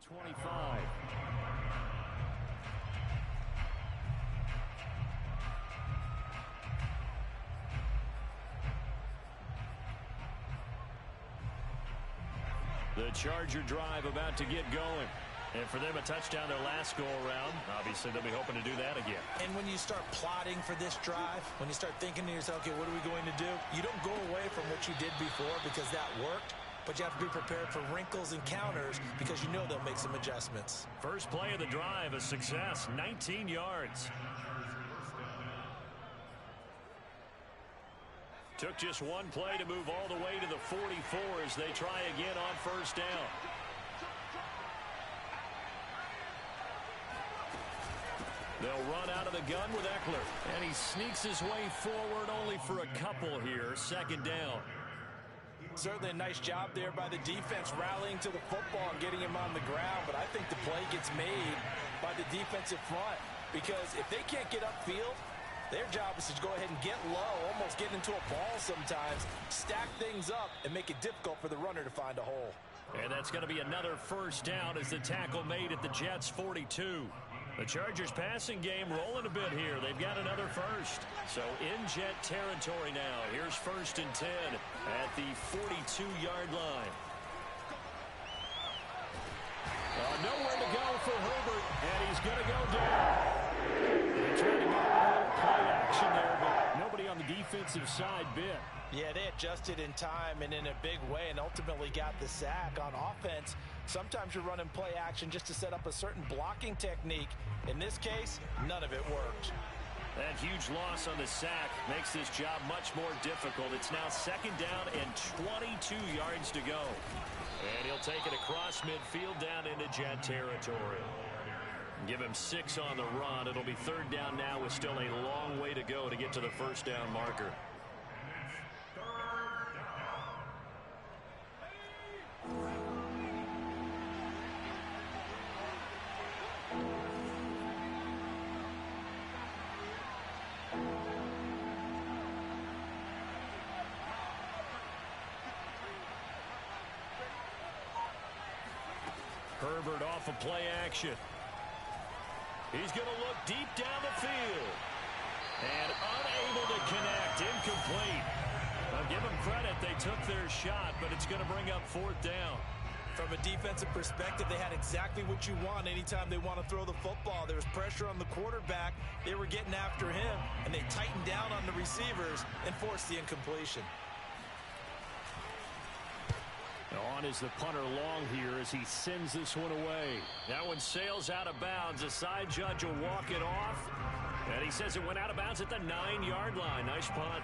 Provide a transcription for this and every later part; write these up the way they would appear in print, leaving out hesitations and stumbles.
25. The Charger drive about to get going. And for them, a touchdown their last go-around. Obviously, they'll be hoping to do that again. And when you start plotting for this drive, when you start thinking to yourself, okay, what are we going to do? You don't go away from what you did before because that worked. But you have to be prepared for wrinkles and counters because you know they'll make some adjustments. First play of the drive, a success, 19 yards. Took just one play to move all the way to the 44 as they try again on first down. They'll run out of the gun with Eckler. And he sneaks his way forward only for a couple here. Second down. Certainly a nice job there by the defense rallying to the football and getting him on the ground. But I think the play gets made by the defensive front. Because if they can't get upfield, their job is to go ahead and get low, almost get into a ball sometimes, stack things up, and make it difficult for the runner to find a hole. And that's going to be another first down as the tackle made at the Jets' 42. The Chargers passing game rolling a bit here. They've got another first. So in Jet territory now. Here's 1st and 10 at the 42-yard line. Nowhere to go for Herbert, and he's going to go down. They tried to go a little play action there, but nobody on the defensive side bit. Yeah, they adjusted in time and in a big way and ultimately got the sack. On offense, sometimes you're running play action just to set up a certain blocking technique. In this case, none of it worked. That huge loss on the sack makes this job much more difficult. It's now 2nd down and 22 yards to go. And he'll take it across midfield down into Jet territory. Give him 6 on the run. It'll be 3rd down now with still a long way to go to get to the first down marker. Herbert off of play action. He's going to look deep down the field. And unable to connect. Incomplete. I'll give them credit. They took their shot, but it's going to bring up 4th down. From a defensive perspective, they had exactly what you want anytime they want to throw the football. There was pressure on the quarterback. They were getting after him, and they tightened down on the receivers and forced the incompletion. On is the punter long here as he sends this one away. That one sails out of bounds. The side judge will walk it off. And he says it went out of bounds at the 9-yard line. Nice punt.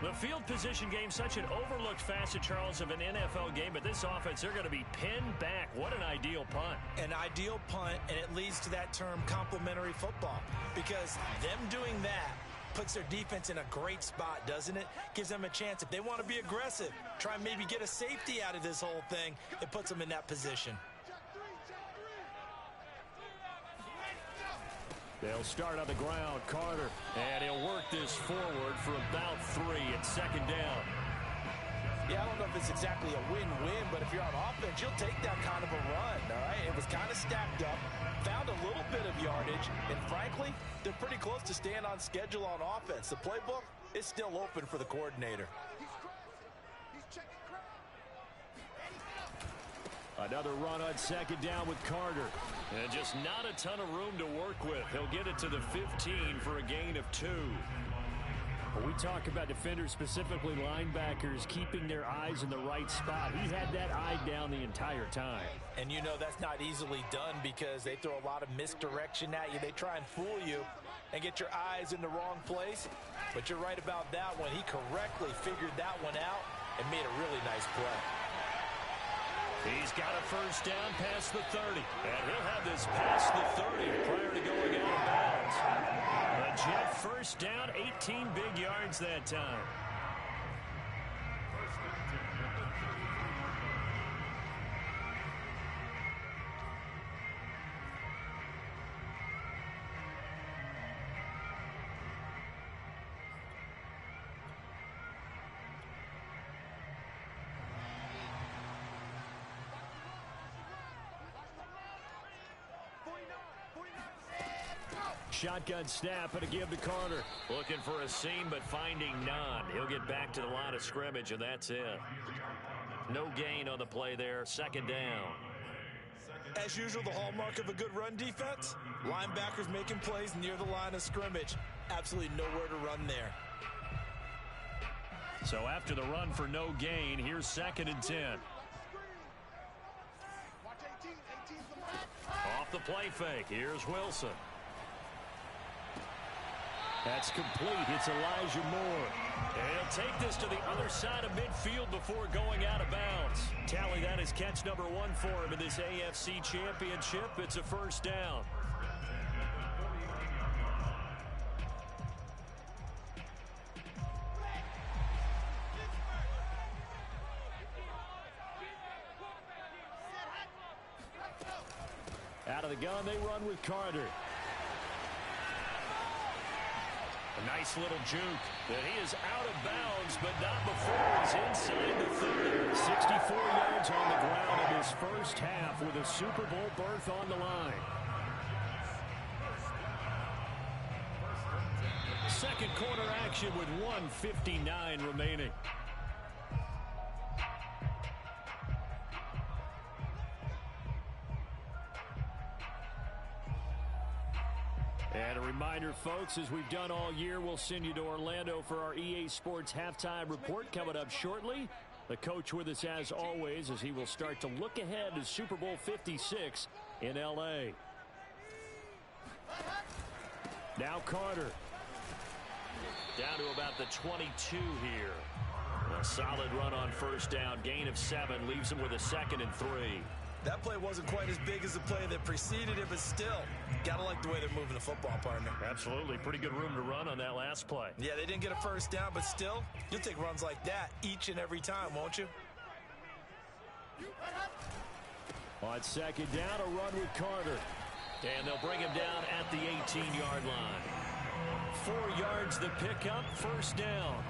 The field position game, such an overlooked facet, Charles, of an NFL game. But this offense, they're going to be pinned back. What an ideal punt. An ideal punt, and it leads to that term complementary football. Because them doing that puts their defense in a great spot, doesn't it? Gives them a chance. If they want to be aggressive, try and maybe get a safety out of this whole thing, it puts them in that position. They'll start on the ground. Carter. And he'll work this forward for about 3 at 2nd down. Yeah, I don't know if it's exactly a win-win, but if you're on offense, you'll take that kind of a run, all right? It was kind of stacked up, found a little bit of yardage, and frankly, they're pretty close to staying on schedule on offense. The playbook is still open for the coordinator. Another run on 2nd down with Carter. And just not a ton of room to work with. He'll get it to the 15 for a gain of 2. When we talk about defenders, specifically linebackers, keeping their eyes in the right spot, he had that eye down the entire time. And you know that's not easily done because they throw a lot of misdirection at you. They try and fool you and get your eyes in the wrong place. But you're right about that one. He correctly figured that one out and made a really nice play. He's got a first down past the 30. And he'll have this past the 30 prior to going out of bounds. A Jet first down, 18 big yards that time. shotgun snap and a give to Carter. Looking for a seam, but finding none. He'll get back to the line of scrimmage, and that's it. No gain on the play there. Second down. As usual, the hallmark of a good run defense, linebackers making plays near the line of scrimmage. Absolutely nowhere to run there. So after the run for no gain, here's 2nd and 10. Off the play fake. Here's Wilson. That's complete. It's Elijah Moore. And he'll take this to the other side of midfield before going out of bounds. Tally that is catch number 1 for him in this AFC Championship. It's a first down. Out of the gun, they run with Carter. A nice little juke. And he is out of bounds, but not before he's inside the 30. 64 yards on the ground in his first half with a Super Bowl berth on the line. Second quarter action with 1:59 remaining. And a reminder, folks, as we've done all year, we'll send you to Orlando for our EA Sports halftime report coming up shortly. The coach with us as always as he will start to look ahead to Super Bowl 56 in L.A. Now Carter. Down to about the 22 here. A solid run on first down. Gain of 7 leaves him with a 2nd and 3. That play wasn't quite as big as the play that preceded it, but still, gotta like the way they're moving the football, partner. Absolutely. Pretty good room to run on that last play. Yeah, they didn't get a first down, but still, you'll take runs like that each and every time, won't you? On second down, a run with Carter. And they'll bring him down at the 18-yard line. 4 yards the pickup, first down.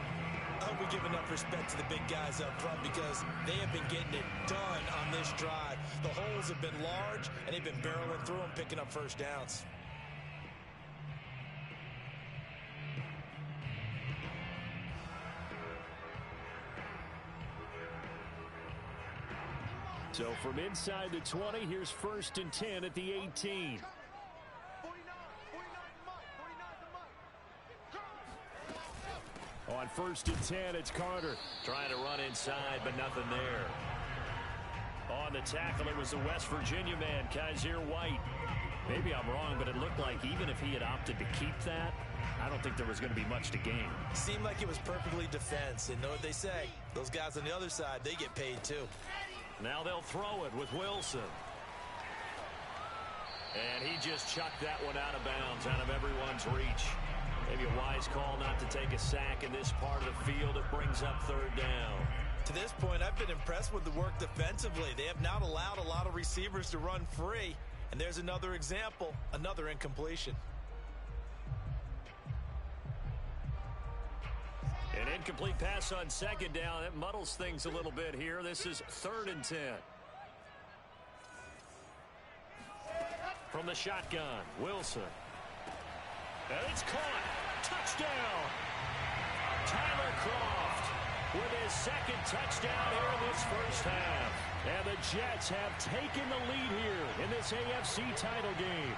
I hope we give enough respect to the big guys up front because they have been getting it done on this drive. The holes have been large, and they've been barreling through them, picking up first downs. So from inside the 20, here's 1st and 10 at the 18. On 1st and 10, it's Carter. Trying to run inside, but nothing there. On the tackle, it was the West Virginia man, Kaiser White. Maybe I'm wrong, but it looked like even if he had opted to keep that, I don't think there was going to be much to gain. Seemed like it was perfectly defense. And know what they say? Those guys on the other side, they get paid too. Now they'll throw it with Wilson. And he just chucked that one out of bounds, out of everyone's reach. Maybe a wise call not to take a sack in this part of the field. It brings up 3rd down. To this point, I've been impressed with the work defensively. They have not allowed a lot of receivers to run free. And there's another example, another incompletion. An incomplete pass on 2nd down. It muddles things a little bit here. This is 3rd and 10. From the shotgun, Wilson. And it's caught. Touchdown. Tyler Kroft with his 2nd touchdown here in this first half. And the Jets have taken the lead here in this AFC title game.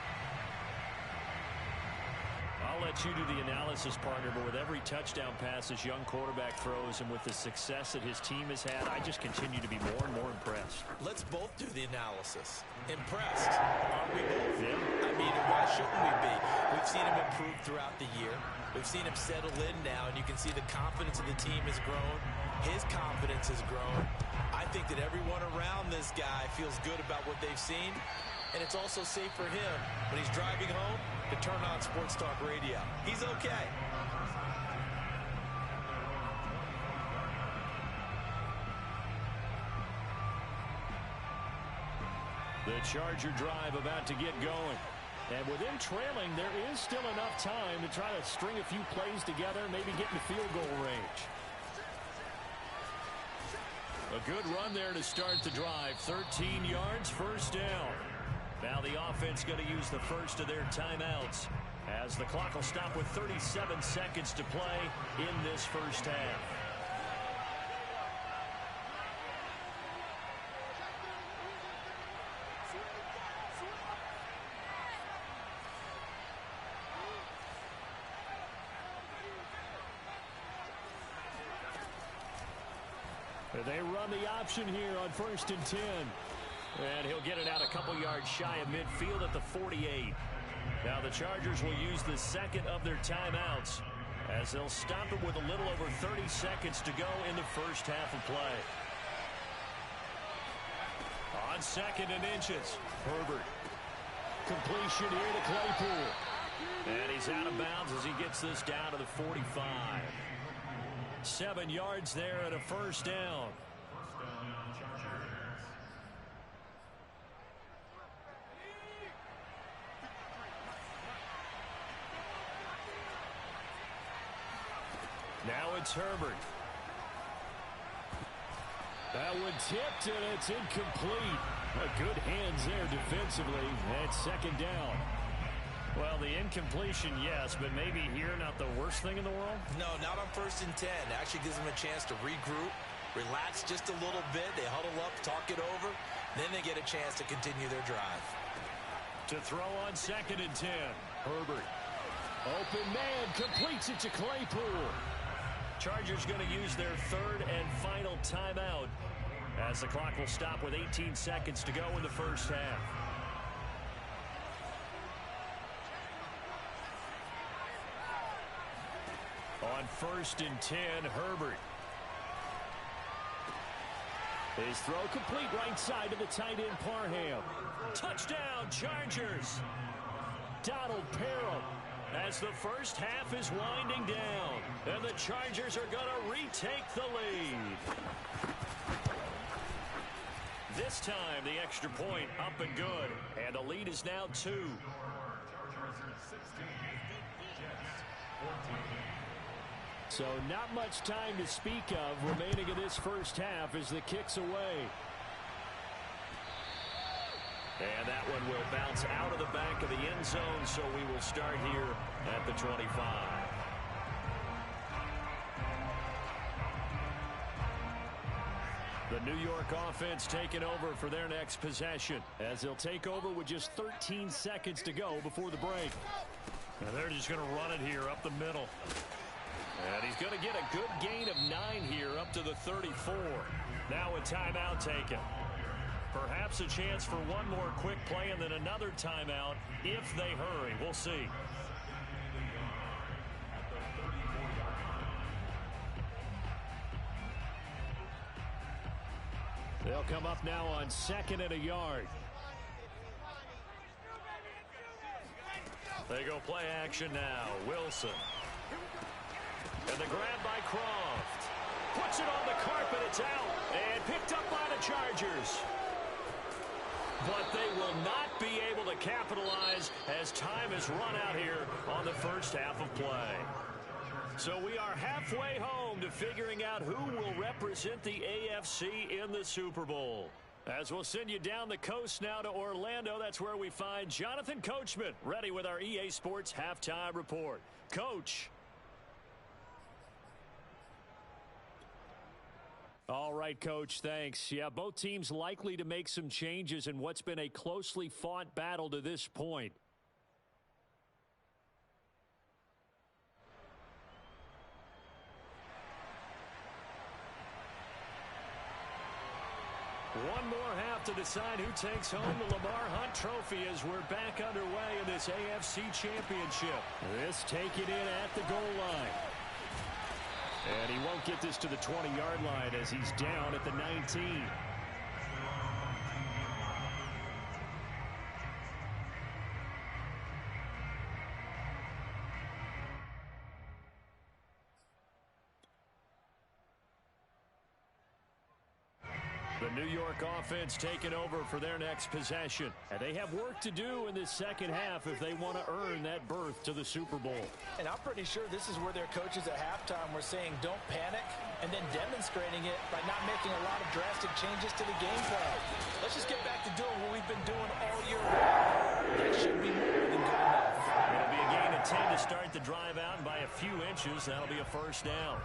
I'll let you do the analysis, partner, but with every touchdown pass this young quarterback throws and with the success that his team has had, I just continue to be more and more impressed. Let's both do the analysis. Impressed, aren't we both? Yeah. I mean, why shouldn't we be? We've seen him improve throughout the year. We've seen him settle in now, and you can see the confidence of the team has grown. His confidence has grown. I think that everyone around this guy feels good about what they've seen, and it's also safe for him when he's driving home to turn on Sports Talk Radio. He's okay. The Charger drive about to get going. And with them trailing, there is still enough time to try to string a few plays together, maybe get in the field goal range. A good run there to start the drive. 13 yards, first down. Now the offense going to use the first of their timeouts as the clock will stop with 37 seconds to play in this first half. They run the option here on 1st and 10. And he'll get it out a couple yards shy of midfield at the 48. Now the Chargers will use the second of their timeouts as they'll stop it with a little over 30 seconds to go in the first half of play. On 2nd and inches, Herbert. Completion here to Claypool. And he's out of bounds as he gets this down to the 45. 7 yards there and a first down. Now it's Herbert. That one tipped, and it's incomplete. Good hands there defensively. That's 2nd down. Well, the incompletion, yes, but maybe here not the worst thing in the world? No, not on 1st and 10. Actually gives them a chance to regroup, relax just a little bit. They huddle up, talk it over. Then they get a chance to continue their drive. To throw on 2nd and 10. Herbert. Open man, completes it to Claypool. Chargers going to use their 3rd and final timeout as the clock will stop with 18 seconds to go in the first half. On 1st and 10, Herbert. His throw complete right side to the tight end, Parham. Touchdown, Chargers. Donald Parham as the first half is winding down. And the Chargers are going to retake the lead. This time, the extra point up and good. And the lead is now 2. So not much time to speak of remaining in this first half as the kick's away. And that one will bounce out of the back of the end zone, so we will start here at the 25. The New York offense taking over for their next possession as they'll take over with just 13 seconds to go before the break. And they're just going to run it here up the middle. And he's going to get a good gain of 9 here up to the 34. Now a timeout taken. Perhaps a chance for one more quick play and then another timeout if they hurry. We'll see. They'll come up now on 2nd and a yard. They go play action now. Wilson. And the grab by Croft. Puts it on the carpet. It's out. And picked up by the Chargers. But they will not be able to capitalize as time has run out here on the first half of play. So we are halfway home to figuring out who will represent the AFC in the Super Bowl. As we'll send you down the coast now to Orlando, that's where we find Jonathan Coachman ready with our EA Sports Halftime Report. Coach. All right, Coach, thanks. Yeah, both teams likely to make some changes in what's been a closely fought battle to this point. One more half to decide who takes home the Lamar Hunt Trophy as we're back underway in this AFC Championship. This taken in at the goal line. And he won't get this to the 20-yard line as he's down at the 19. The The New York offense taking over for their next possession. And they have work to do in this second half if they want to earn that berth to the Super Bowl. And I'm pretty sure this is where their coaches at halftime were saying don't panic, and then demonstrating it by not making a lot of drastic changes to the game plan. Let's just get back to doing what we've been doing all year long. That should be more than good enough. It'll be a gain of 10 to start the drive out, and by a few inches, that'll be a first down.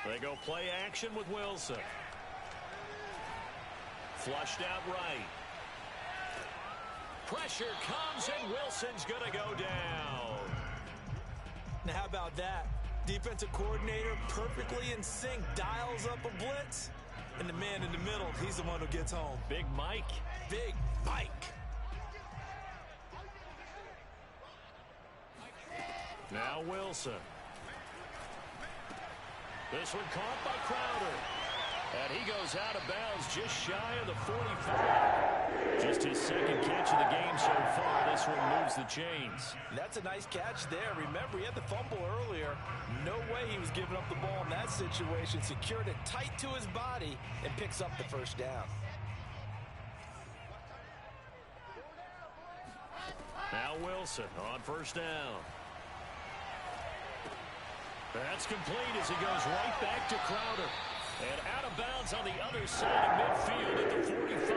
They go play action with Wilson. Flushed out right. Pressure comes, and Wilson's going to go down. Now, how about that? Defensive coordinator perfectly in sync, dials up a blitz, and the man in the middle, he's the one who gets home. Big Mike. Big Mike. Now Wilson. This one caught by Crowder. And he goes out of bounds just shy of the 45. Just his second catch of the game so far. This one moves the chains. That's a nice catch there. Remember, he had the fumble earlier. No way he was giving up the ball in that situation. Secured it tight to his body and picks up the first down. Now Wilson on first down. That's complete as he goes right back to Crowder. And out of bounds on the other side of midfield at the 45.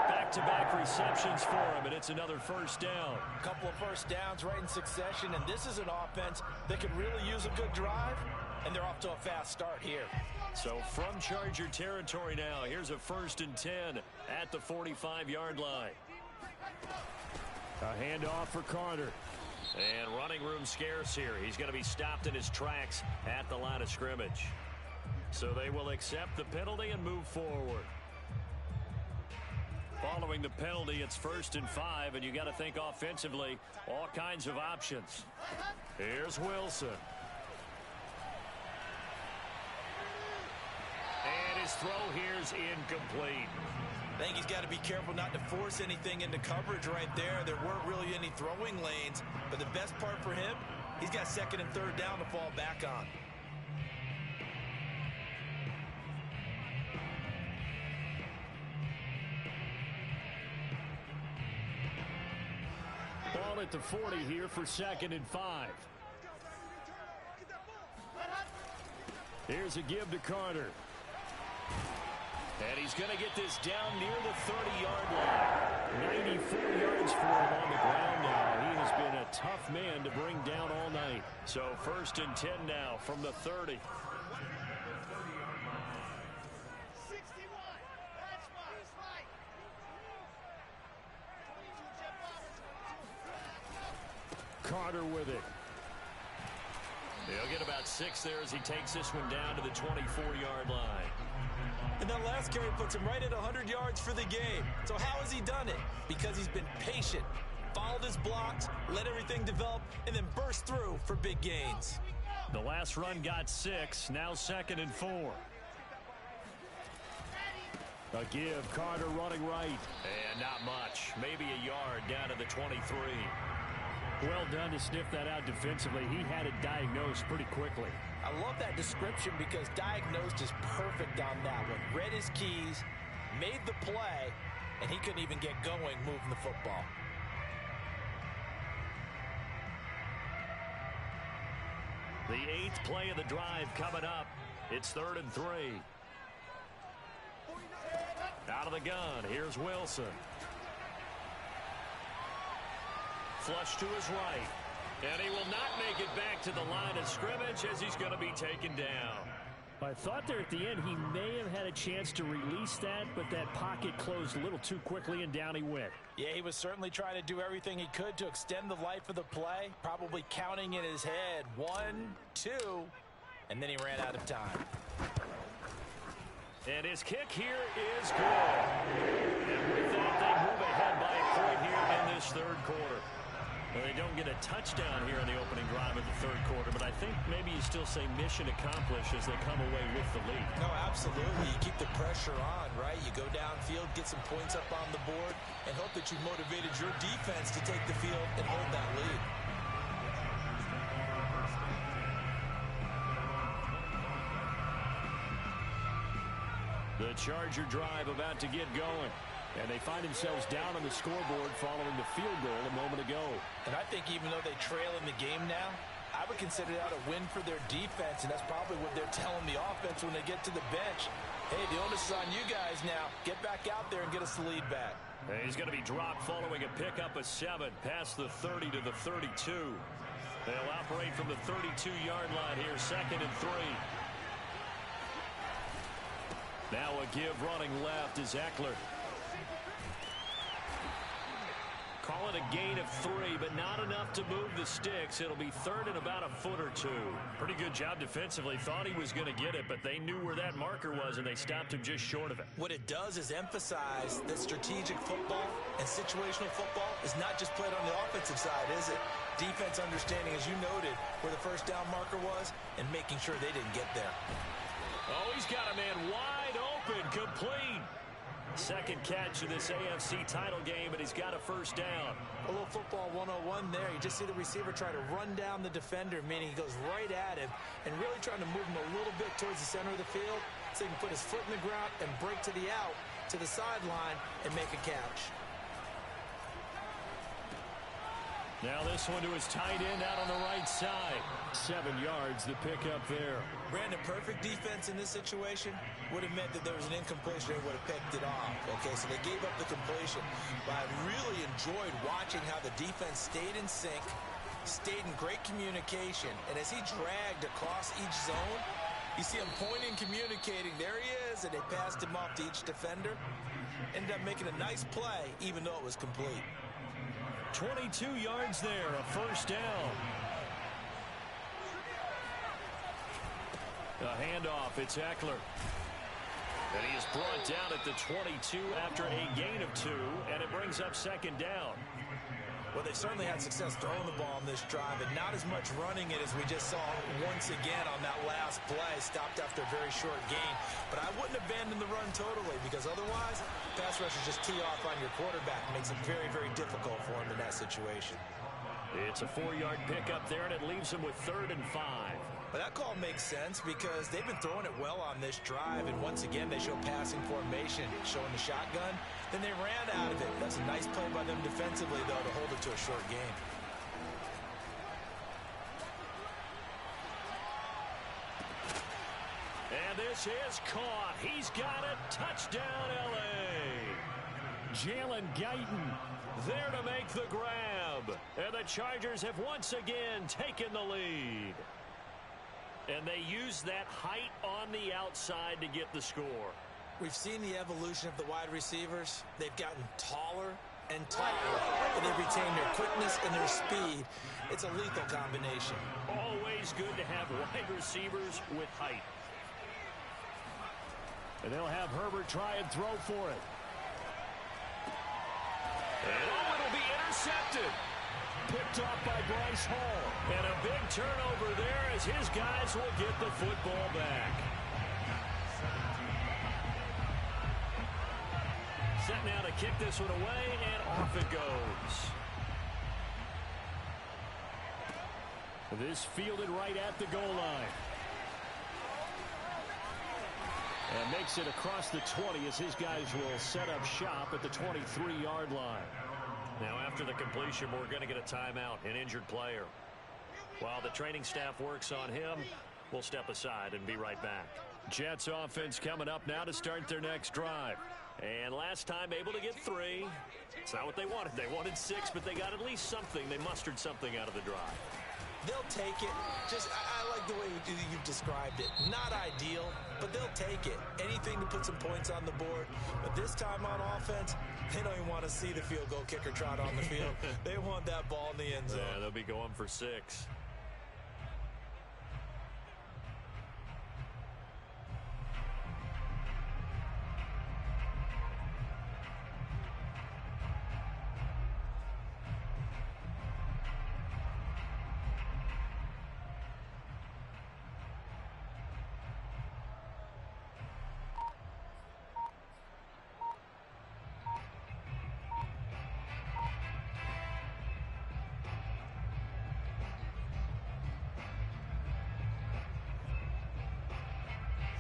Back-to-back receptions for him, and it's another first down. A couple of first downs right in succession, and this is an offense that could really use a good drive, and they're off to a fast start here. So from Charger territory now, here's a 1st and 10 at the 45-yard line. A handoff for Carter. And running room scarce here. He's going to be stopped in his tracks at the line of scrimmage. So they will accept the penalty and move forward. Following the penalty, it's 1st and 5, and you got to think offensively, all kinds of options. Here's Wilson. And his throw here's incomplete. I think he's got to be careful not to force anything into coverage right there. There weren't really any throwing lanes, but the best part for him, he's got 2nd and 3rd down to fall back on. Ball at the 40 here for 2nd and 5. Here's a give to Carter. And he's going to get this down near the 30-yard line. 94 yards for him on the ground now. He has been a tough man to bring down all night. So 1st and 10 now from the 30. Carter with it. He'll get about 6 there as he takes this one down to the 24-yard line. And that last carry puts him right at 100 yards for the game. So how has he done it? Because he's been patient, followed his blocks, let everything develop, and then burst through for big gains. The last run got 6, now 2nd and 4. A give, Carter running right. And not much, maybe a yard down to the 23. Well done to sniff that out defensively. He had it diagnosed pretty quickly. I love that description because diagnosed is perfect on that one. Read his keys, made the play, and he couldn't even get going moving the football. The 8th play of the drive coming up. It's 3rd and 3. Out of the gun, here's Wilson. Flush to his right. And he will not make it back to the line of scrimmage as he's going to be taken down. I thought there at the end he may have had a chance to release that, but that pocket closed a little too quickly, and down he went. Yeah, he was certainly trying to do everything he could to extend the life of the play, probably counting in his head 1, 2, and then he ran out of time. And his kick here is good. And with that, they move ahead by a point here in this 3rd quarter. Well, they don't get a touchdown here in the opening drive of the 3rd quarter, but I think maybe you still say mission accomplished as they come away with the lead. No, absolutely. You keep the pressure on, right? You go downfield, get some points up on the board, and hope that you've motivated your defense to take the field and hold that lead. The Charger drive about to get going. And they find themselves down on the scoreboard following the field goal a moment ago. And I think even though they trail in the game now, I would consider that a win for their defense, and that's probably what they're telling the offense when they get to the bench. Hey, the onus is on you guys now. Get back out there and get us the lead back. And he's going to be dropped following a pickup of 7 past the 30 to the 32. They'll operate from the 32-yard line here, 2nd and 3. Now a give running left is Eckler. Call it a gain of 3, but not enough to move the sticks. It'll be 3rd and about a foot or 2. Pretty good job defensively. Thought he was going to get it, but they knew where that marker was, and they stopped him just short of it. What it does is emphasize that strategic football and situational football is not just played on the offensive side, is it? Defense understanding, as you noted, where the first down marker was and making sure they didn't get there. Oh, he's got a man wide open, complete. Second catch of this AFC title game, and he's got a first down. A little football 101 there. You just see the receiver try to run down the defender, meaning he goes right at him and really trying to move him a little bit towards the center of the field so he can put his foot in the ground and break to the out, to the sideline, and make a catch. Now this one to his tight end out on the right side. 7 yards, the pickup there. Brandon, perfect defense in this situation would have meant that there was an incompletion. They would have picked it off. Okay, so they gave up the completion. But I really enjoyed watching how the defense stayed in sync, stayed in great communication. And as he dragged across each zone, you see him pointing, communicating. There he is, and they passed him off to each defender. Ended up making a nice play, even though it was complete. 22 yards there, a first down. A handoff, it's Eckler. And he is brought down at the 22 after a gain of 2, and it brings up 2nd down. Well, they've certainly had success throwing the ball in this drive, and not as much running it as we just saw once again on that last play, stopped after a very short gain. But I wouldn't abandon the run totally, because otherwise, pass rushers just tee off on your quarterback. It makes it very, very difficult for him in that situation. It's a 4-yard pickup there, and it leaves him with 3rd and 5. But that call makes sense because they've been throwing it well on this drive, and once again, they show passing formation, showing the shotgun. Then they ran out of it. That's a nice play by them defensively, though, to hold it to a short game. And this is caught. He's got it. Touchdown, L.A. Jalen Guyton there to make the grab. And the Chargers have once again taken the lead. And they use that height on the outside to get the score. We've seen the evolution of the wide receivers. They've gotten taller and taller, and they've retained their quickness and their speed. It's a lethal combination. Always good to have wide receivers with height. And they'll have Herbert try and throw for it. And it'll be intercepted. Picked off by Bryce Hall. And a big turnover there as his guys will get the football back. Set now to kick this one away, and off it goes. This fielded right at the goal line. And makes it across the 20 as his guys will set up shop at the 23-yard line. Now after the completion, we're going to get a timeout, an injured player. While the training staff works on him, we'll step aside and be right back. Jets offense coming up now to start their next drive. And last time able to get 3. It's not what they wanted. They wanted 6, but they got at least something. They mustered something out of the drive. They'll take it. I like the way you've described it. Not ideal, but they'll take it. Anything to put some points on the board. But this time on offense, they don't even want to see the field goal kicker trot on the field. They want that ball in the end zone. Yeah, they'll be going for 6.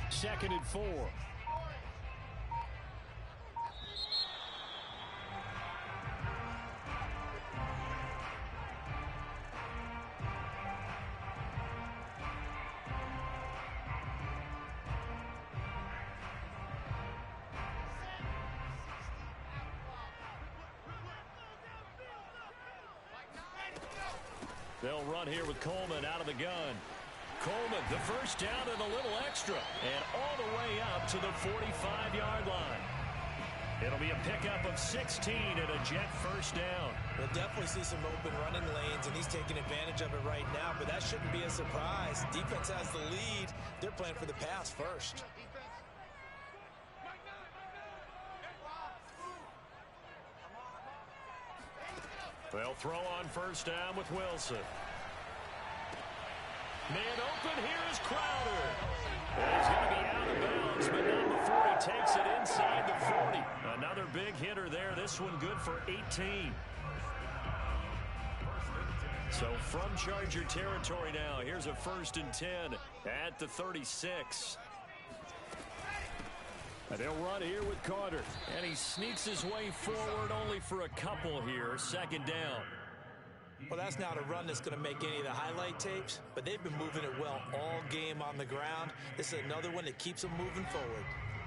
Second and 4. They'll run here with Coleman out of the gun. Coleman, the first down and a little extra. And all the way up to the 45-yard line. It'll be a pickup of 16 and a Jet first down. We'll definitely see some open running lanes, and he's taking advantage of it right now, but that shouldn't be a surprise. Defense has the lead. They're playing for the pass first. They'll throw on first down with Wilson. Man open, here is Crowder. And he's going to be out of bounds, but not before he takes it inside the 40. Another big hitter there. This one good for 18. So from Charger territory now, here's a 1st and 10 at the 36. And they'll run here with Carter. And he sneaks his way forward only for a couple here. 2nd down. Well, that's not a run that's going to make any of the highlight tapes, but they've been moving it well all game on the ground. This is another one that keeps them moving forward.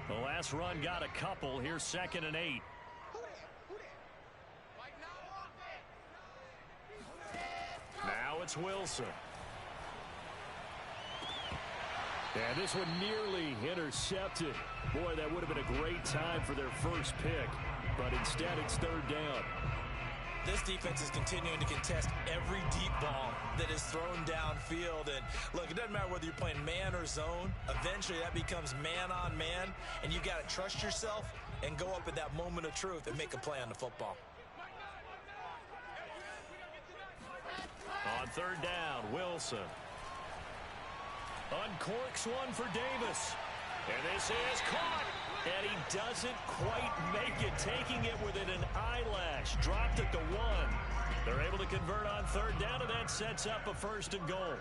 The last run got a couple. Here's 2nd and 8. Now it's Wilson. And this one nearly intercepted. Boy, that would have been a great time for their first pick, but instead it's 3rd down. This defense is continuing to contest every deep ball that is thrown downfield. And look, it doesn't matter whether you're playing man or zone. Eventually that becomes man on man, and you got to trust yourself and go up at that moment of truth and make a play on the football. On 3rd down, Wilson uncorks one for Davis. And this is caught. And he doesn't quite make it, taking it within an eyelash. Dropped at the 1. They're able to convert on 3rd down, and that sets up a 1st and goal.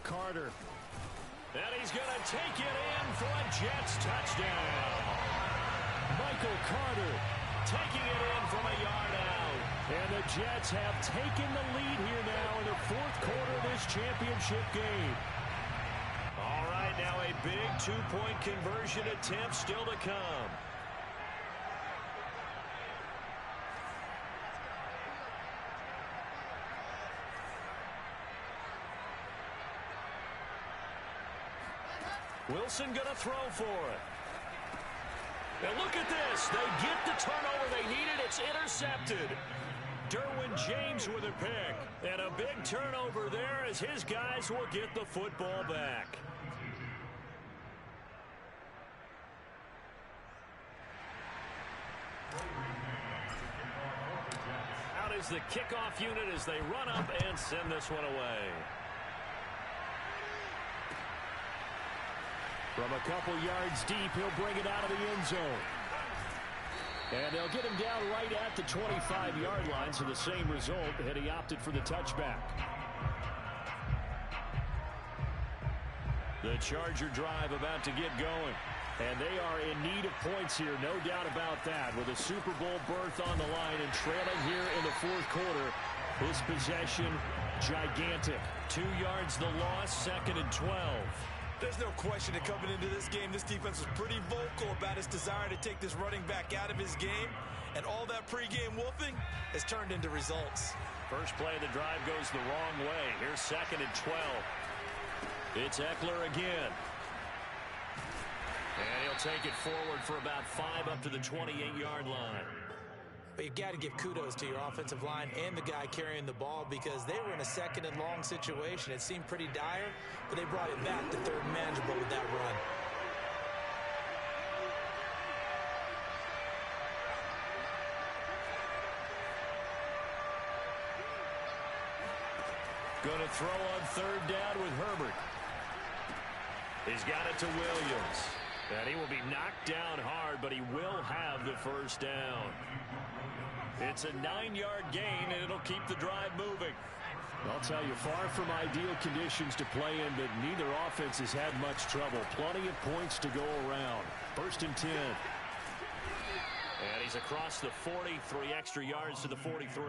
Carter. And he's going to take it in for a Jets touchdown. Michael Carter taking it in from a yard out. And the Jets have taken the lead here now in the 4th quarter of this championship game. All right, now a big 2-point conversion attempt still to come. Wilson going to throw for it. And look at this. They get the turnover they needed. It's intercepted. Derwin James with a pick. And a big turnover there as his guys will get the football back. Out is the kickoff unit as they run up and send this one away. From a couple yards deep, he'll bring it out of the end zone. And they'll get him down right at the 25-yard line, so the same result, and he opted for the touchback. The Charger drive about to get going. And they are in need of points here, no doubt about that. With a Super Bowl berth on the line and trailing here in the 4th quarter, his possession, gigantic. 2 yards the loss, 2nd and 12. There's no question that coming into this game, this defense was pretty vocal about its desire to take this running back out of his game. And all that pregame wolfing has turned into results. First play of the drive goes the wrong way. Here's 2nd and 12. It's Eckler again. And he'll take it forward for about 5 up to the 28-yard line. But you've got to give kudos to your offensive line and the guy carrying the ball because they were in a 2nd and long situation. It seemed pretty dire, but they brought it back to 3rd and manageable with that run. Going to throw on 3rd down with Herbert. He's got it to Williams. And he will be knocked down hard, but he will have the first down. It's a 9-yard gain, and it'll keep the drive moving. I'll tell you, far from ideal conditions to play in, but neither offense has had much trouble. Plenty of points to go around. 1st and 10. And he's across the 40, 3 extra yards to the 43.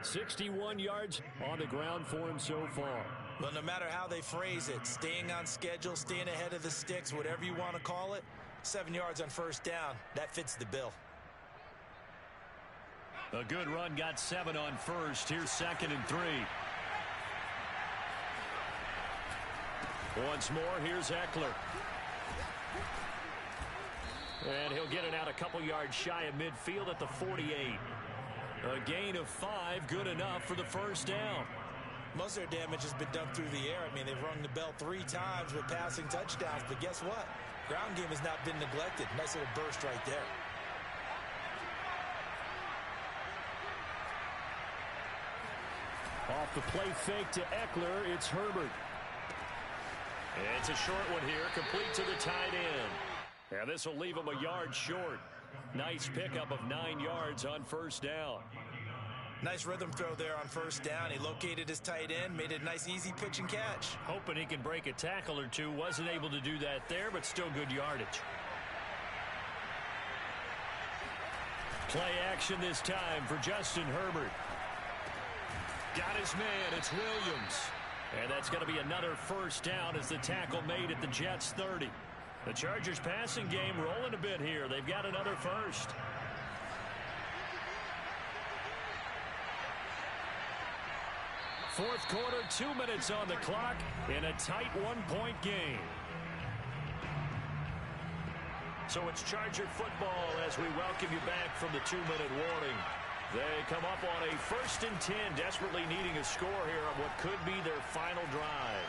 61 yards on the ground for him so far. But no matter how they phrase it, staying on schedule, staying ahead of the sticks, whatever you want to call it, 7 yards on first down, that fits the bill. A good run, got 7 on first. Here's 2nd and 3. Once more, here's Eckler. And he'll get it out a couple yards shy of midfield at the 48. A gain of 5, good enough for the first down. Most of their damage has been done through the air. I mean, they've rung the bell 3 times with passing touchdowns, but guess what? Ground game has not been neglected. Nice little burst right there. Off the play fake to Eckler, it's Herbert. It's a short one here, complete to the tight end. And this will leave him a yard short. Nice pickup of 9 yards on first down. Nice rhythm throw there on first down. He located his tight end, made a nice easy pitch and catch. Hoping he can break a tackle or two. Wasn't able to do that there, but still good yardage. Play action this time for Justin Herbert. Got his man, it's Williams. And that's going to be another first down as the tackle made at the Jets' 30. The Chargers passing game rolling a bit here. They've got another first. Fourth quarter, 2 minutes on the clock in a tight 1-point game. So it's Charger football as we welcome you back from the 2-minute warning. They come up on a 1st and 10, desperately needing a score here on what could be their final drive.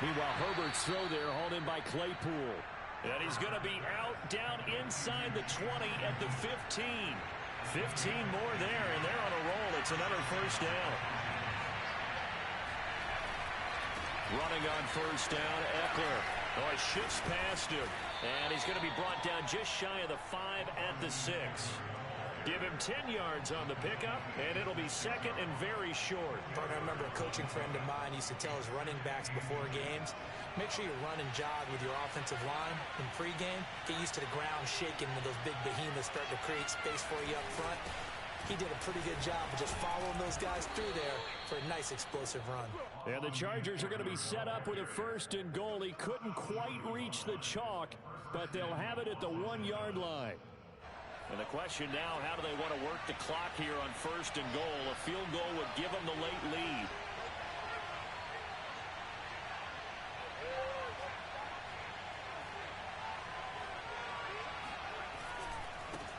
Meanwhile, Herbert's throw there hauled in by Claypool. And he's going to be out, down inside the 20 at the 15. 15 more there, and they're on a roll. It's another first down. Running on first down, Eckler. Oh, he shifts past him. And he's going to be brought down just shy of the 5 at the 6. Give him 10 yards on the pickup, and it'll be 2nd and very short. I remember a coaching friend of mine used to tell his running backs before games, make sure you run and jog with your offensive line in pregame. Get used to the ground shaking when those big behemoths start to create space for you up front. He did a pretty good job of just following those guys through there for a nice explosive run. And the Chargers are going to be set up with a 1st and goal. He couldn't quite reach the chalk, but they'll have it at the 1-yard line. And the question now, how do they want to work the clock here on 1st and goal? A field goal would give them the late lead.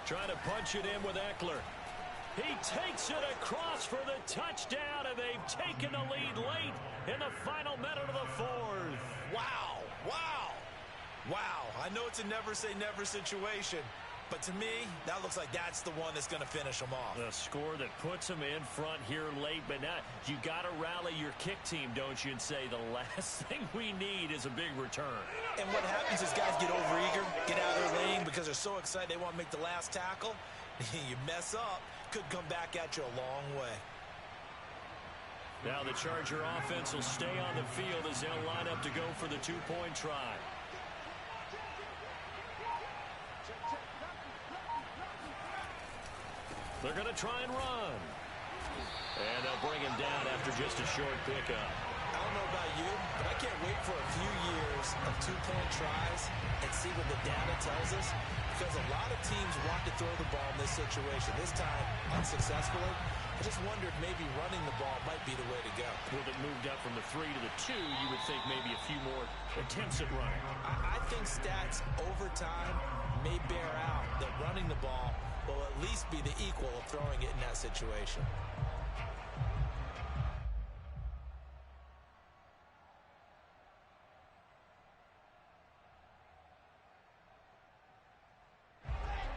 Trying to punch it in with Eckler. He takes it across for the touchdown, and they've taken the lead late in the final minute of the 4th. Wow, wow, wow. I know it's a never-say-never situation, but to me, that looks like that's the one that's going to finish them off. The score that puts them in front here late, but not. You got to rally your kick team, don't you, and say the last thing we need is a big return. And what happens is guys get overeager, get out of their lane because they're so excited they want to make the last tackle. You mess up, could come back at you a long way. Now the Charger offense will stay on the field as they'll line up to go for the 2-point try. They're going to try and run. And they'll bring him down after just a short pickup. I don't know about you, but I can't wait for a few years of 2-point tries and see what the data tells us. Because a lot of teams want to throw the ball in this situation. This time, unsuccessfully. I just wondered maybe running the ball might be the way to go. With it moved up from the 3 to the 2, you would think maybe a few more attempts at running. I think stats over time may bear out that running the ball will at least be the equal of throwing it in that situation.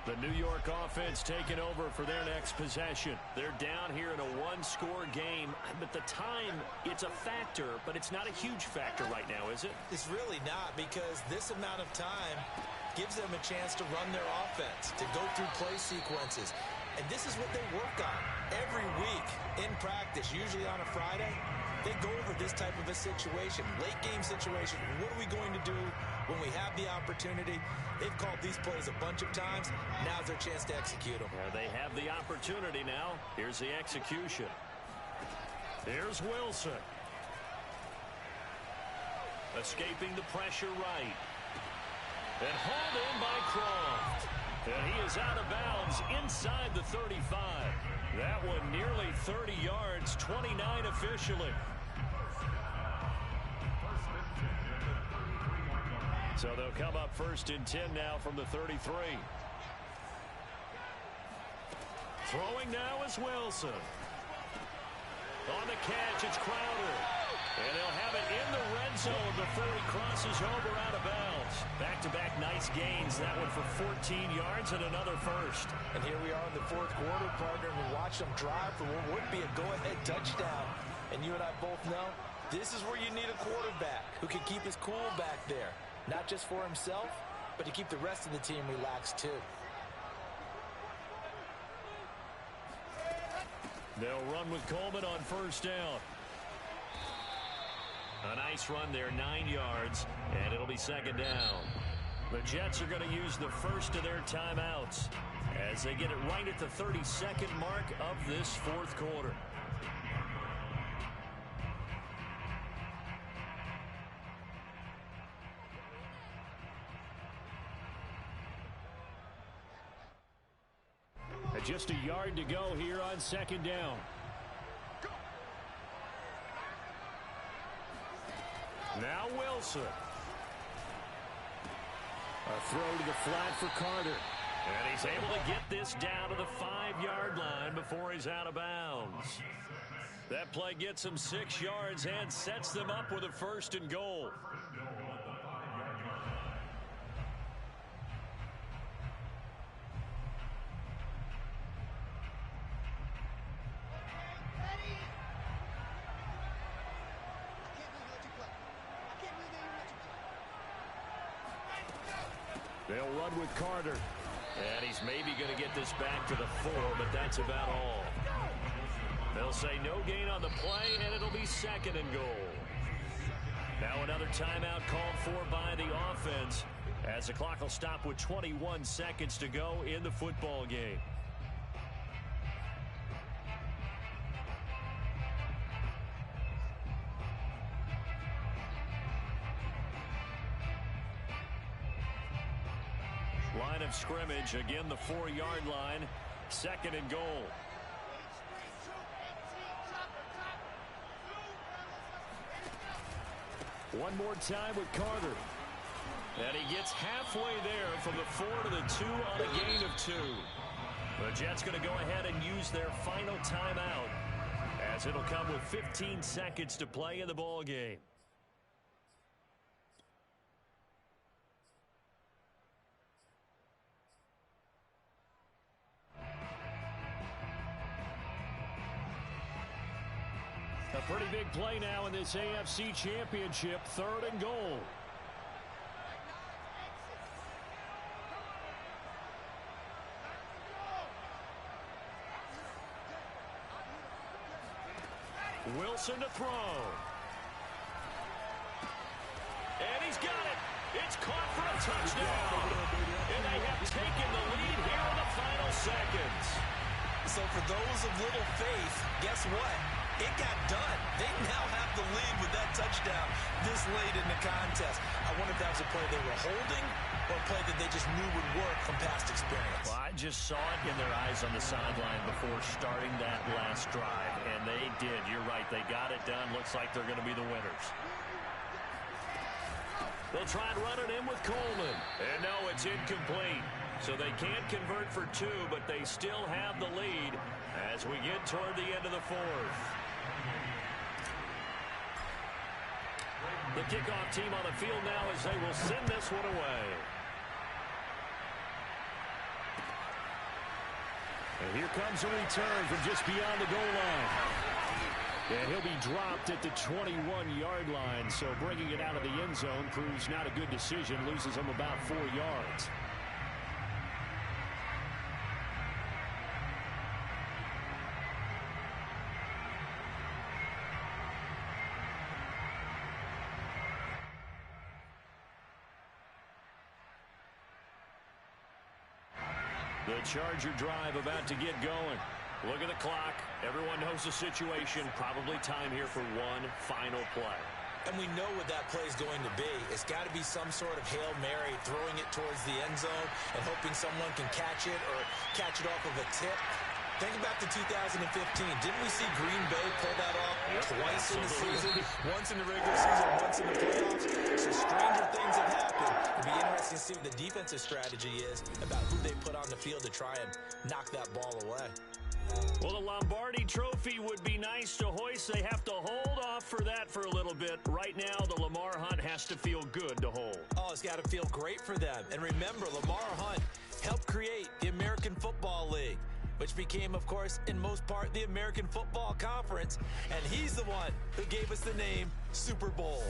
The New York offense taking over for their next possession. They're down here in a 1-score game, but the time, it's a factor, but it's not a huge factor right now, is it? It's really not, because this amount of time gives them a chance to run their offense, to go through play sequences. And this is what they work on every week in practice, usually on a Friday. They go over this type of a situation, late game situation. What are we going to do when we have the opportunity? They've called these plays a bunch of times. Now's their chance to execute them. They have the opportunity now. Here's the execution. Here's Wilson. Escaping the pressure right. And hauled in by Croft. And he is out of bounds inside the 35. That one nearly 30 yards, 29 officially. So they'll come up 1st and 10 now from the 33. Throwing now is Wilson. On the catch, it's Crowder. And they'll have it in the red zone before he crosses over out of bounds. Back-to-back nice gains. That one for 14 yards and another first. And here we are in the 4th quarter, partner, and we watch them drive for what would be a go-ahead touchdown. And you and I both know this is where you need a quarterback who can keep his cool back there. Not just for himself, but to keep the rest of the team relaxed too. They'll run with Coleman on 1st down. A nice run there, 9 yards, and it'll be 2nd down. The Jets are going to use the first of their timeouts as they get it right at the 32nd mark of this 4th quarter. Just a yard to go here on 2nd down. Now Wilson. A throw to the flat for Carter. And he's able to get this down to the 5-yard line before he's out of bounds. That play gets him 6 yards and sets them up with a 1st and goal. They'll run with Carter. And he's maybe going to get this back to the 4, but that's about all. They'll say no gain on the play, and it'll be 2nd and goal. Now another timeout called for by the offense as the clock will stop with 21 seconds to go in the football game. Line of scrimmage, again the 4-yard line, 2nd and goal. One more time with Carter. And he gets halfway there from the 4 to the 2 on a gain of 2. The Jets going to go ahead and use their final timeout as it'll come with 15 seconds to play in the ball game. A pretty big play now in this AFC Championship, 3rd and goal. Wilson to throw. And he's got it. It's caught for a touchdown. And they have taken the lead here in the final seconds. So for those of little faith, guess what? It got done. They now have the lead with that touchdown this late in the contest. I wonder if that was a play they were holding or a play that they just knew would work from past experience. Well, I just saw it in their eyes on the sideline before starting that last drive, and they did. You're right. They got it done. Looks like they're going to be the winners. They'll try and run it in with Coleman. And no, it's incomplete. So they can't convert for 2, but they still have the lead as we get toward the end of the 4th. The kickoff team on the field now as they will send this one away. And here comes a return from just beyond the goal line. And he'll be dropped at the 21-yard line, so bringing it out of the end zone proves not a good decision, loses him about 4 yards. The Charger drive about to get going. Look at the clock. Everyone knows the situation. Probably time here for one final play. And we know what that play is going to be. It's got to be some sort of Hail Mary, throwing it towards the end zone and hoping someone can catch it or catch it off of a tip. Think back to 2015. Didn't we see Green Bay pull that off twice in the season? Once in the regular season, once in the playoffs. So stranger things have happened. It'll be interesting to see what the defensive strategy is about who they put on the field to try and knock that ball away. Well, the Lombardi Trophy would be nice to hoist. They have to hold off for that for a little bit. Right now, the Lamar Hunt has to feel good to hold. Oh, it's got to feel great for them. And remember, Lamar Hunt helped create the American Football League, which became, of course, in most part, the American Football Conference. And he's the one who gave us the name Super Bowl.